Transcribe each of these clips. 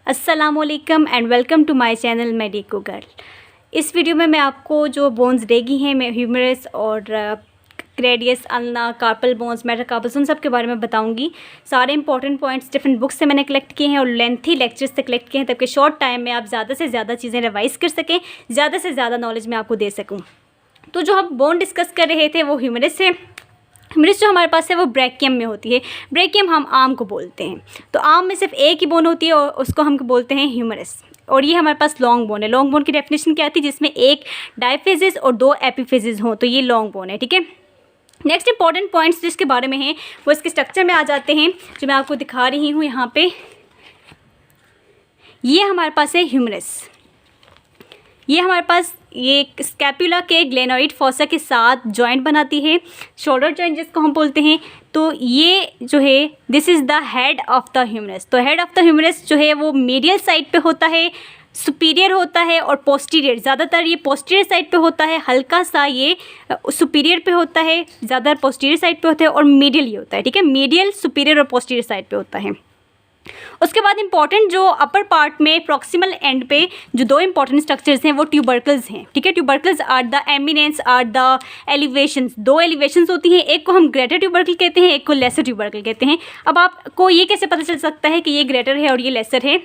अस्सलामुअलैकुम and welcome to my channel medico girl. इस video में मैं आपको जो बोन्स देगी हैं मैं ह्यूमरस और क्रेडियस, अल्ना, कार्पल बोन्स, मेटाकार्पल्स उन सब के बारे में बताऊंगी। सारे इंपॉर्टेंट पॉइंट्स डिफरेंट बुक्स से मैंने कलेक्ट किए हैं और लेंथी लेक्चर्स से कलेक्ट किए हैं ताकि शॉर्ट टाइम में आप ज़्यादा से ज़्यादा चीज़ें रिवाइज़ कर सकें, ज़्यादा से ज़्यादा नॉलेज मैं आपको दे सकूँ। तो जो हम बोन डिस्कस कर रहे थे वो ह्यूमरस है। ह्यूमरस जो हमारे पास है वो ब्रैकियम में होती है। ब्रैकियम हम आम को बोलते हैं, तो आम में सिर्फ एक ही बोन होती है और उसको हम बोलते हैं ह्यूमरस। और ये हमारे पास लॉन्ग बोन है। लॉन्ग बोन की डेफिनेशन क्या आती है? जिसमें एक डायफेजिस और दो एपिफेजिस हों, तो ये लॉन्ग बोन है। ठीक है, नेक्स्ट इंपॉर्टेंट पॉइंट्स जिसके बारे में हैं वो इसके स्ट्रक्चर में आ जाते हैं, जो मैं आपको दिखा रही हूँ यहाँ पे। ये हमारे पास है ह्यूमरस। ये हमारे पास ये स्कैपुला के ग्लेनोइड फॉसा के साथ जॉइंट बनाती है, शोल्डर जॉइंट जिसको हम बोलते हैं। तो ये जो है this is the head of the humerus. तो हेड ऑफ द ह्यूमरस जो है वो मीडियल साइड पे होता है, सुपीरियर होता है और पोस्टीरियर, ज़्यादातर ये पोस्टीरियर साइड पे होता है, हल्का सा ये सुपीरियर पे होता है, ज़्यादातर पोस्टीरियर साइड पे होता है और मीडियल ये होता है। ठीक है, मीडियल, सुपीरियर और पोस्टीरियर साइड पे होता है। उसके बाद इंपॉर्टेंट जो अपर पार्ट में प्रॉक्सिमल एंड पे जो दो इंपॉर्टेंट स्ट्रक्चर्स हैं वो ट्यूबरकल्स हैं। ठीक है, tubercles are the eminence are the elevations. दो एलिवेशंस होती हैं, एक को हम ग्रेटर ट्यूबरकल कहते हैं, एक को लेसर ट्यूबरकल कहते हैं। अब आपको ये कैसे पता चल सकता है कि ये ग्रेटर है और ये लेसर है?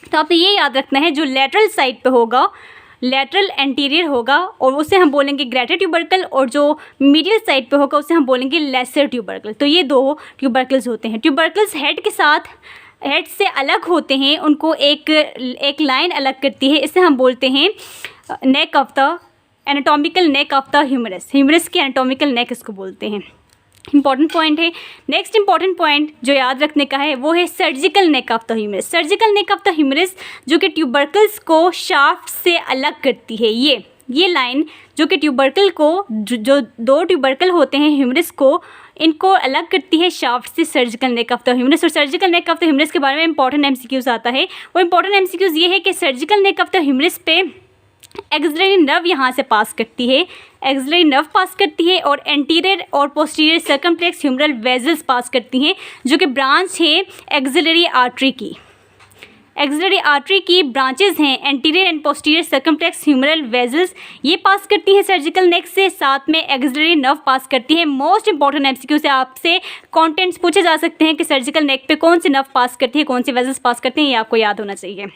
तो आपने ये याद रखना है, जो लेटरल साइड पे होगा, लेटरल एंटीरियर होगा और उसे हम बोलेंगे ग्रेटर ट्यूबरकल, और जो मीडियल साइड पे होगा उसे हम बोलेंगे लेसर ट्यूबरकल। तो ये दो ट्यूबरकल्स होते हैं। ट्यूबरकल्स हेड के साथ, हेड से अलग होते हैं, उनको एक लाइन अलग करती है, इसे हम बोलते हैं neck of the anatomical neck of the humerus. Humerus की एनाटॉमिकल नेक इसको बोलते हैं। इंपॉर्टेंट पॉइंट है। नेक्स्ट इंपॉर्टेंट पॉइंट जो याद रखने का है वो है surgical neck of the humerus. Surgical neck of the humerus जो कि ट्यूबरकल्स को शाफ्ट से अलग करती है। ये लाइन जो कि ट्यूबरकल को, जो दो ट्यूबरकल होते हैं ह्यूमरस को, इनको अलग करती है शाफ्ट से, surgical neck of the humerus. और surgical neck of the humerus के बारे में इंपॉर्टेंट एमसीक्यूज आता है। वो इंपॉर्टेंट एमसीक्यूज ये है कि surgical neck of the humerus पे एक्सिलरी नर्व यहाँ से पास करती है, एक्सिलरी नर्व पास करती है और एंटीरियर और posterior circumflex humeral vessels pass करती हैं, जो कि ब्रांच है एक्सिलरी आर्टरी की। एक्सिलरी आर्टरी की ब्रांचेस हैं anterior and posterior circumflex humeral vessels, ये पास करती हैं सर्जिकल नेक से, साथ में एक्सिलरी नर्व पास करती है। मोस्ट इंपॉर्टेंट एमसीक्यू से आपसे कंटेंट्स पूछे जा सकते हैं कि सर्जिकल नेक पे कौन सी नर्व पास करती है, कौन सी वेजल्स पास करते हैं, ये आपको याद होना चाहिए।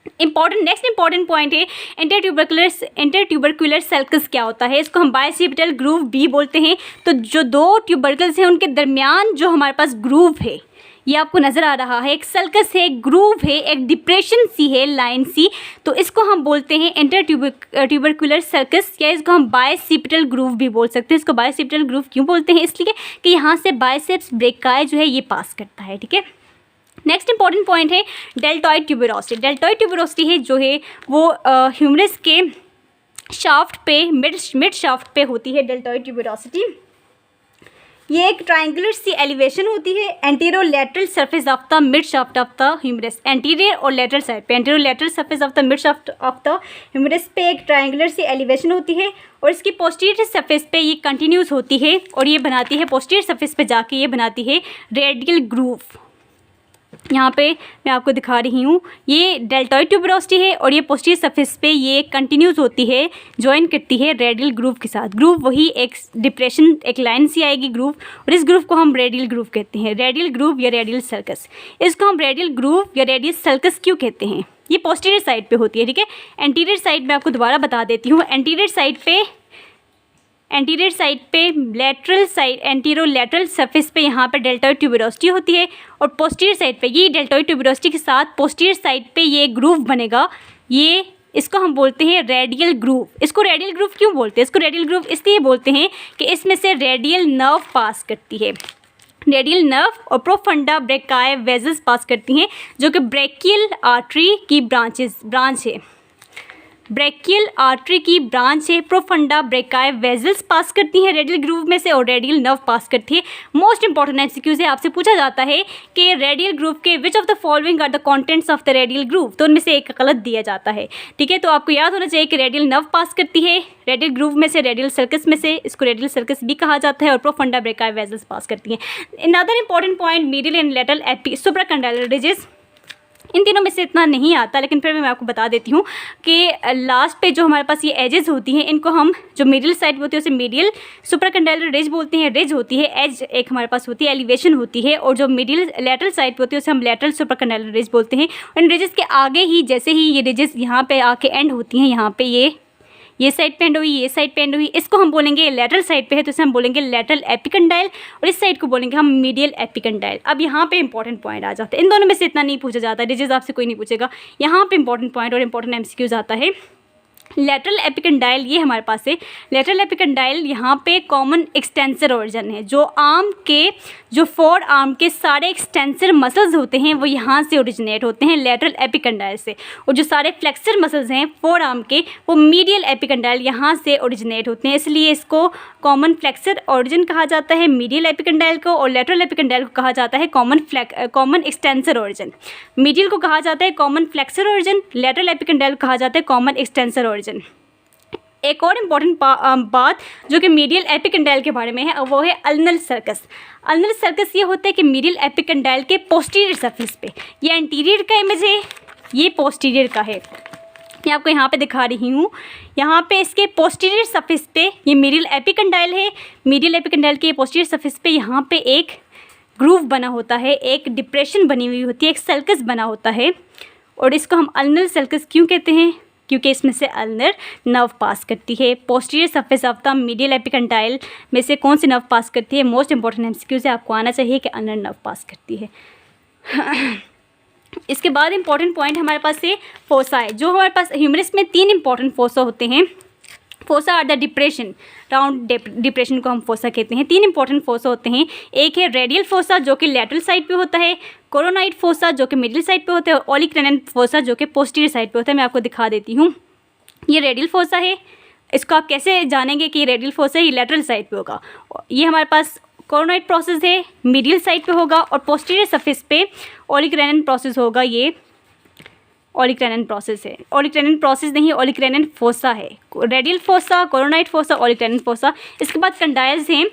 नेक्स्ट इंपॉर्टेंट पॉइंट है इंटरट्यूबरकुलर सल्कस क्या होता है? इसको हम बायसिपिटल ग्रूव बी बोलते हैं। तो जो दो ट्यूबरकल्स हैं उनके दरमियान जो हमारे पास ग्रूव है, ये आपको नज़र आ रहा है, एक सल्कस है, ग्रूव है, एक डिप्रेशन सी है, लाइन सी, तो इसको हम बोलते हैं इंटरट्यूबरकुलर सर्कस, या इसको हम बायसिपिटल ग्रूव भी बोल सकते हैं। इसको बायसिपिटल ग्रूव क्यों बोलते हैं? इसलिए कि यहाँ से बायसेप्स ब्रेकाई जो है ये पास करता है। ठीक है, नेक्स्ट इंपॉर्टेंट पॉइंट है डेल्टॉइड ट्यूबरोसिटी। डेल्टॉइड ट्यूबरोसिटी है जो है वो ह्यूमरस के शाफ्ट पे, मिड शाफ्ट पे होती है डेल्टॉइड ट्यूबरोसिटी। ये एक ट्रायंगुलर सी एलिवेशन होती है anterior lateral surface of the mid shaft of the humerus. Anterior और लैटरल साइड पे, anterior lateral surface of the mid shaft of the humerus पे एक ट्रायंगुलर सी एलिवेशन होती है और इसकी पोस्टीरियर सरफेस पे ये कंटिन्यूस होती है और ये बनाती है, पोस्टीरियर सरफेस पे जाके ये बनाती है रेडियल ग्रूव। यहाँ पे मैं आपको दिखा रही हूँ, ये डेल्टॉइड ट्यूबरोसिटी है और ये पोस्टीरियर सरफेस पे ये कंटिन्यूस होती है, ज्वाइन करती है रेडियल ग्रूव के साथ। ग्रूव वही एक डिप्रेशन, एक लाइन सी आएगी ग्रूव, और इस ग्रूव को हम रेडियल ग्रूव कहते हैं, रेडियल ग्रूव या रेडियल सर्कस। इसको हम रेडियल ग्रूव या रेडियल सर्कस क्यों कहते हैं? ये पोस्टीरियर साइड पे होती है। ठीक है, एंटीरियर साइड में आपको दोबारा बता देती हूँ। एंटीरियर साइड पे lateral side, antero lateral surface पे यहाँ पे डेल्टॉइड ट्यूबरोसिटी होती है और पोस्टीरियर साइड पे ये डेल्टॉइड ट्यूबरोसिटी के साथ पोस्टीरियर साइड पे ये ग्रूव बनेगा। ये इसको हम बोलते हैं रेडियल ग्रूव। इसको रेडियल ग्रूव क्यों बोलते हैं? इसको रेडियल ग्रूव इसलिए बोलते हैं कि इसमें से रेडियल नर्व पास करती है, रेडियल नर्व और प्रोफंडा ब्रेकाई वेजल्स पास करती हैं, जो कि ब्रेकियल आर्टरी की ब्रांच है। ब्रेकियल आर्टरी की ब्रांच है, प्रोफंडा ब्रेकाई वेजल्स पास करती हैं रेडियल ग्रूव में से और रेडियल नर्व पास करती है। मोस्ट इंपॉर्टेंट एमसीक्यू से आपसे पूछा जाता है कि रेडियल ग्रूव के which of the following are the contents of the radial groove, तो उनमें से एक गलत दिया जाता है। ठीक है, तो आपको याद होना चाहिए कि रेडियल नर्व पास करती है रेडियल ग्रूव में से, रेडियल सर्कस में से, इसको रेडियल सर्कस भी कहा जाता है, और प्रोफंडा ब्रेकाई वेजल्स पास करती हैं। Another important point medial and lateral epi supracondylar ridges. इन तीनों में से इतना नहीं आता, लेकिन फिर मैं आपको बता देती हूँ कि लास्ट पे जो हमारे पास ये एजेस होती हैं, इनको हम जो मिडिल साइड होती है उसे मीडियल सुपरकंडाइलर रिज बोलते हैं। रिज होती है, एज एक हमारे पास होती है, एलिवेशन होती है, और जो मिडिल लेटरल साइड पे होती है उसे हम लेटरल सुपरकंडाइलर रिज बोलते हैं। और इन रिजेस के आगे ही जैसे ही ये रिजेस यहाँ पे आके एंड होती हैं, यहाँ पे ये साइड पे एंड हुई, ये साइड पे एंड हुई, इसको हम बोलेंगे लेटरल साइड पे है तो इसे हम बोलेंगे लेटरल एपिकंडाइल, और इस साइड को बोलेंगे हम मीडियल एपिकंडाइल। अब यहाँ पे इंपॉर्टेंट पॉइंट आ जाता है, इन दोनों में से इतना नहीं पूछा जाता, रिजेस आपसे कोई नहीं पूछेगा। यहाँ पे इंपॉर्टेंट पॉइंट और इंपॉर्टेंट एमसीक्यूज आता है। लेटरल एपिकंडाइल ये हमारे पास है। लेटरल एपिकंडाइल यहाँ पे कॉमन एक्सटेंसर ओरिजिन है। जो आर्म के, जो फोर आर्म के सारे एक्सटेंसर मसल्स होते हैं वो यहाँ से ओरिजिनेट होते हैं, लेटरल एपिकंडाइल से। और जो सारे फ्लेक्सर मसल्स हैं फोर आर्म के, वो मीडियल एपिकंडाइल यहाँ से ओरिजिनेट होते हैं, इसलिए इसको कॉमन फ्लेक्सर ओरिजिन कहा जाता है मीडियल एपिकंडाइल को, और लेटरल एपिकंडाइल को कहा जाता है कॉमन एक्सटेंसर ओरिजिन। मीडियल को कहा जाता है common flexor origin, lateral epicondyle को कहा जाता है कॉमन एक्सटेंसर ओरिजिन। एक और इम्पॉर्टेंट बात जो कि मीडियल एपिकंडाइल के बारे में है, वो है अल्नर सर्कस। अल्नर सर्कस ये होता है कि मीडियल एपिकंडाइल के पोस्टीरियर सरफेस पे, ये एंटीरियर का इमेज है, ये पोस्टीरियर का है, मैं आपको यहाँ पे दिखा रही हूँ। यहाँ पे इसके पोस्टीरियर सरफेस पे ये मीडियल एपिकंडाइल है, मीडियल एपिकंडाइल के पोस्टीरियर सरफेस पे यहाँ पे एक ग्रूव बना होता है, एक डिप्रेशन बनी हुई होती है, एक सर्कस बना होता है, और इसको हम अल्नर सर्कस क्यों कहते हैं? क्योंकि इसमें से अल्नर नर्व पास करती है। Posterior surface of the medial epicondyle में से कौन सी नर्व पास करती है? मोस्ट इंपॉर्टेंट एमसीक्यूज है, आपको आना चाहिए कि अल्नर नर्व पास करती है। इसके बाद इंपॉर्टेंट पॉइंट हमारे पास से फोसा है। जो हमारे पास ह्यूमरस में 3 इंपॉर्टेंट फोसा होते हैं। Fossa are the depression, round depression को हम फोसा कहते हैं। 3 इंपॉर्टेंट फोसा होते हैं। एक है रेडियल फोसा जो कि लेटरल साइड पे होता है, कोरोनाइड फोसा जो कि मिडिल साइड पे होता है, और ओलिक्रेनन फोसा जो कि पोस्टीरियर साइड पे होता है। मैं आपको दिखा देती हूँ। ये रेडियल फोसा है, इसको आप कैसे जानेंगे कि ये रेडियल फोसा है? ये लेटरल साइड पे होगा। ये हमारे पास कोरोनाइड प्रोसेस है, मिडिल साइड पे होगा, और पोस्टीरियर सरफेस पे ओलिक्रेनन प्रोसेस होगा। ये ओलिक्रेनन प्रोसेस है, ओलिक्रेनन प्रोसेस नहीं, ओलिक्रेनन फोसा है। Radial fossa, coronoid fossa, olecranon fossa. इसके बाद कंडाइल्स हैं।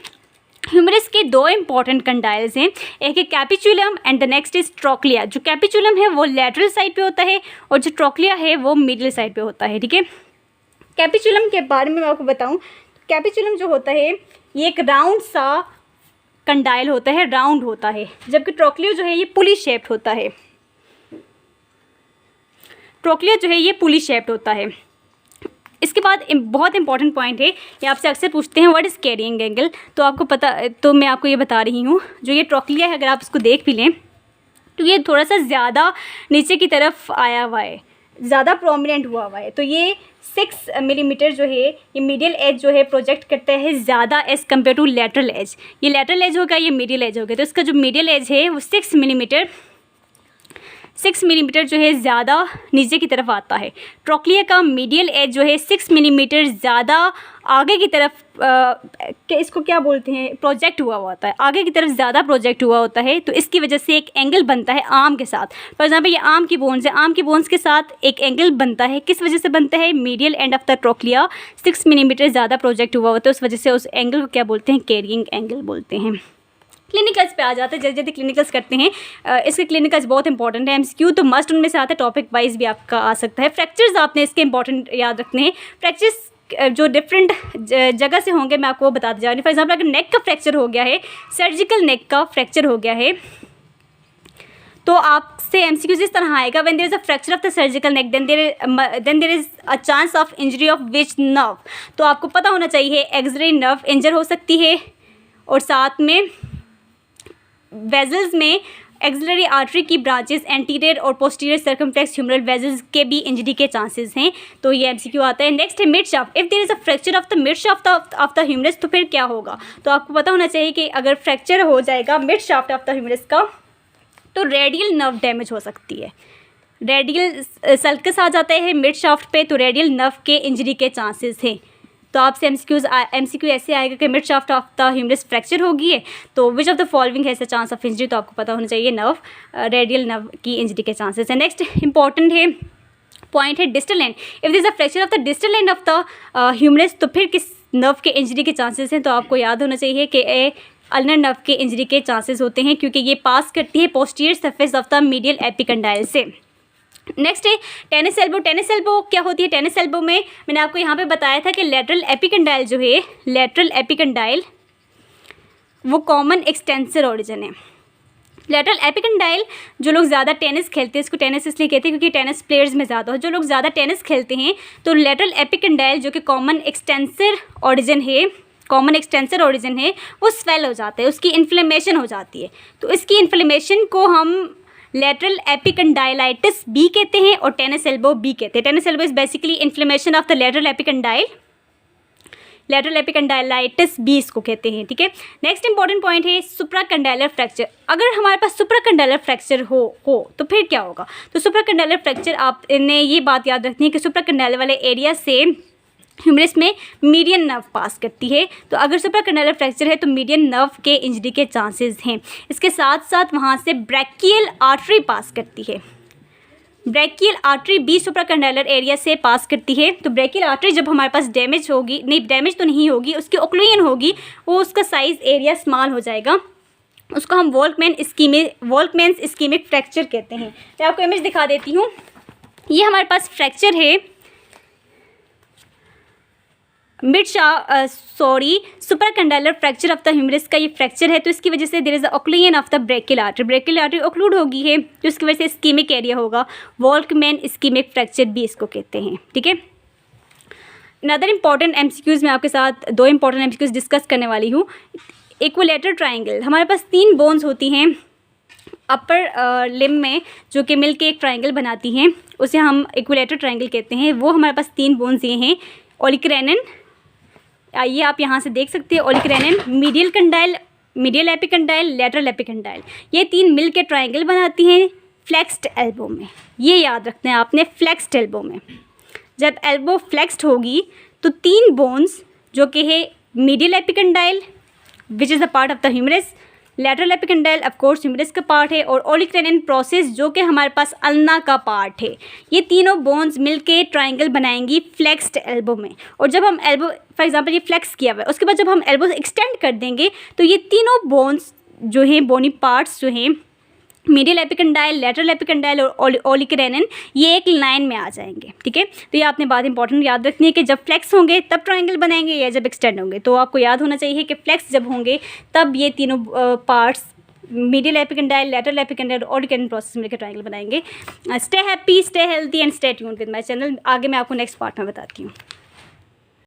ह्यूमरस के 2 इंपॉर्टेंट कंडाइल्स हैं, एक है capitulum and the next is trochlea. जो कैपिचुलम है वो लेटरल साइड पे होता है, और जो ट्रोक्लिया है वो मिडिल साइड पे होता है। ठीक है, कैपिचुलम के बारे में मैं आपको बताऊं, कैपिचुलम जो होता है ये एक राउंड सा कंडाइल होता है, राउंड होता है, जबकि ट्रोक्लिया जो है ये पुली शेप्ड होता है। ट्रोक्लिया जो है ये पुली शेप्ड होता है। इसके बाद बहुत इंपॉर्टेंट पॉइंट है, ये आपसे अक्सर पूछते हैं व्हाट इज़ कैरिंग एंगल, तो आपको पता, तो मैं आपको ये बता रही हूँ। जो ये ट्रोक्लिया है, अगर आप इसको देख भी लें तो ये थोड़ा सा ज़्यादा नीचे की तरफ आया हुआ है, ज़्यादा प्रोमिनेंट हुआ है। तो ये 6 मिलीमीटर जो है ये मीडियल एज जो है प्रोजेक्ट करता है ज़्यादा as compare to lateral edge. ये लेटरल एज होगा, ये मीडियल एज होगा, तो इसका जो मीडियल एज है वो 6 मिलीमीटर जो है ज़्यादा नीचे की तरफ आता है। ट्रोक्लिया का मीडियल एज जो है 6 मिलीमीटर ज़्यादा आगे की तरफ इसको क्या बोलते हैं, प्रोजेक्ट हुआ होता है, आगे की तरफ ज़्यादा प्रोजेक्ट हुआ होता है। तो इसकी वजह से एक एंगल बनता है आर्म के साथ। फॉर एग्जाम्पल ये आर्म की बोन्स है, आर्म की बोन्स के साथ एक एंगल बनता है। किस वजह से बनता है? Medial and of the trochlea 6 millimetre ज़्यादा प्रोजेक्ट हुआ होता है, उस वजह से उस एंगल को क्या बोलते हैं? कैरिंग एंगल बोलते हैं। क्लिनिकल्स पे आ जाते हैं, जल्दी जल्दी क्लिनिकल्स करते हैं। इसके क्लिनिकल्स बहुत इंपॉर्टेंट है, एमसीक्यू तो मस्ट उनमें से आता है, टॉपिक वाइज भी आपका आ सकता है। फ्रैक्चर्स आपने इसके इंपॉर्टेंट याद रखने हैं। फ्रैक्चर्स जो डिफरेंट जगह से होंगे मैं आपको वो बताते जा रही हूँ। फॉर एग्जाम्पल अगर नेक का फ्रैक्चर हो गया है, सर्जिकल नेक का फ्रैक्चर हो गया है, तो आपसे एमसीक्यूज इस तरह आएगा, when there is a fracture of the surgical neck then there is a chance of injury of which nerve. तो आपको पता होना चाहिए एक्सिलरी नर्व इंजर हो सकती है, और साथ में वेजल्स में एक्सिलरी आर्टरी की ब्रांचेस एंटीरियर और पोस्टीरियर सर्कमफ्लेक्स ह्यूमरल वेजल्स के भी इंजरी के चांसेस हैं। तो ये एमसीक्यू आता है। नेक्स्ट है mid shaft. If there is a fracture of the mid shaft of the humerus, तो फिर क्या होगा? तो आपको पता होना चाहिए कि अगर फ्रैक्चर हो जाएगा mid shaft of the humerus का, तो रेडियल नर्व डैमेज हो सकती है। रेडियल सल्कस आ जाता है मिड शाफ्ट पे, तो रेडियल नर्व के इंजरी के चांसेस हैं। तो आपसे एमसीक्यू ऐसे आएगा कि mid shaft of the humerus fracture होगी है, तो which of the following has a chance of injury, तो आपको पता होना चाहिए नर्व, रेडियल नर्व की इंजरी के चांसेस है। नेक्स्ट इंपॉर्टेंट है पॉइंट है distal end. If this a fracture of the distal end of the humerus, तो फिर किस नर्व के इंजरी के चांसेस हैं? तो आपको याद होना चाहिए कि अल्नर नर्व के इंजरी के चांसेस होते हैं, क्योंकि ये पास करती है posterior surface of the medial epicondyle से। नेक्स्ट है टेनिस एल्बो। टेनिस एल्बो क्या होती है? टेनिस एल्बो में मैंने आपको यहाँ पे बताया था कि लेटरल एपिकंडाइल जो है, लेटरल एपिकंडाइल वो कॉमन एक्सटेंसर ओरिजिन है। लेटरल एपिकंडाइल जो लोग ज़्यादा टेनिस खेलते हैं, इसको टेनिस इसलिए कहते हैं क्योंकि टेनिस प्लेयर्स में ज़्यादा हो, जो लोग ज़्यादा टेनिस खेलते हैं तो लेटरल एपिकंडाइल जो कि कॉमन एक्सटेंसर ओरिजिन है, कॉमन एक्सटेंसर ओरिजिन है, वो स्वेल हो जाता है, उसकी इन्फ्लेमेशन हो जाती है। तो इसकी इन्फ्लेमेशन को हम लेटरल एपिकंडाइलाइटिस बी कहते हैं और टेनिस एल्बो बी कहते हैं। Tennis elbow is basically inflammation of the lateral epicondyle, lateral epicondylitis बी इसको कहते हैं, ठीक है। नेक्स्ट इंपॉर्टेंट पॉइंट है सुप्राकंडाइलर फ्रैक्चर। अगर हमारे पास सुप्राकंडाइलर फ्रैक्चर हो तो फिर क्या होगा? तो सुप्राकंडाइलर फ्रैक्चर, आपने ये बात याद रखनी है कि सुप्राकंडाइलर वाले एरिया से ह्यूमरस में मीडियन नर्व पास करती है। तो अगर सुप्राकंडाइलर फ्रैक्चर है तो मीडियन नर्व के इंजरी के चांसेस हैं। इसके साथ साथ वहाँ से ब्रैकियल आर्टरी पास करती है। ब्रैकियल आर्टरी बी सुप्राकंडाइलर एरिया से पास करती है। तो ब्रैकियल आर्टरी जब हमारे पास डैमेज होगी, नहीं डैमेज तो नहीं होगी, उसकी ओक्लूजन होगी, वो उसका साइज़ एरिया स्मॉल हो जाएगा, उसको हम वॉल्कमैन्स इस्कीमिक फ्रैक्चर कहते हैं। मैं आपको इमेज दिखा देती हूँ। ये हमारे पास फ्रैक्चर है supracondylar fracture of the humerus का ये फ्रैक्चर है। तो इसकी वजह से there is occlusion of the brachial artery, brachial artery occlude होगी है, तो इसकी वजह से इस्कीमिक एरिया होगा, वॉल्कमैन इस्कीमिक फ्रैक्चर भी इसको कहते हैं, ठीक है। अनदर इंपॉर्टेंट एमसीक्यूज़ मैं आपके साथ 2 इंपॉर्टेंट एमसीक्यूज़ डिस्कस करने वाली हूँ। इक्विलेटरल ट्राइंगल, हमारे पास 3 बोन्स होती हैं अपर लिम में जो कि मिल के एक ट्राइंगल बनाती हैं, उसे हम इक्विलेटरल ट्राइंगल कहते हैं। वो हमारे पास 3 बोन्स ये हैं, ओलिक्रेनिन, आइए आप यहाँ से देख सकते हैं, ओलिक्रेनिन, medial condyle, medial epicondyle, lateral epicondyle, ये 3 मिल के ट्राइंगल बनाती हैं फ्लेक्स्ड एल्बो में। ये याद रखना है आपने, फ्लेक्स्ड एल्बो में जब एल्बो फ्लेक्स्ड होगी तो 3 बोन्स जो कि है medial epicondyle which is the part of the humerus, lateral epicondyle of course humerus का पार्ट है, और ओलिक्रेनिन प्रोसेस जो कि हमारे पास अल्ना का पार्ट है। ये तीनों बोन्स मिलके ट्राइंगल बनाएंगी फ्लेक्स्ड एल्बो में। और जब हम एल्बो, फॉर एग्जांपल ये फ्लेक्स किया हुआ है, उसके बाद जब हम एल्बो एक्सटेंड कर देंगे तो ये तीनों बोन्स जो हैं, बोनी पार्ट्स जो हैं, मीडियल एपिकंडाइल, लेटरल एपिकंडाइल और ओलिक्रेनिन, ये एक लाइन में आ जाएंगे, ठीक है। तो ये आपने बात इंपॉर्टेंट याद रखनी है कि जब फ्लेक्स होंगे तब ट्राइंगल बनाएंगे या जब एक्सटेंड होंगे। तो आपको याद होना चाहिए कि फ्लेक्स जब होंगे तब ये तीनों parts medial epicondyle, lateral epicondyle और ओलिक्रेनिन प्रोसेस मिलकर ट्राइंगल बनाएंगे। Stay happy, stay healthy and stay tuned with my channel. आगे मैं आपको नेक्स्ट पार्ट में बताती हूँ।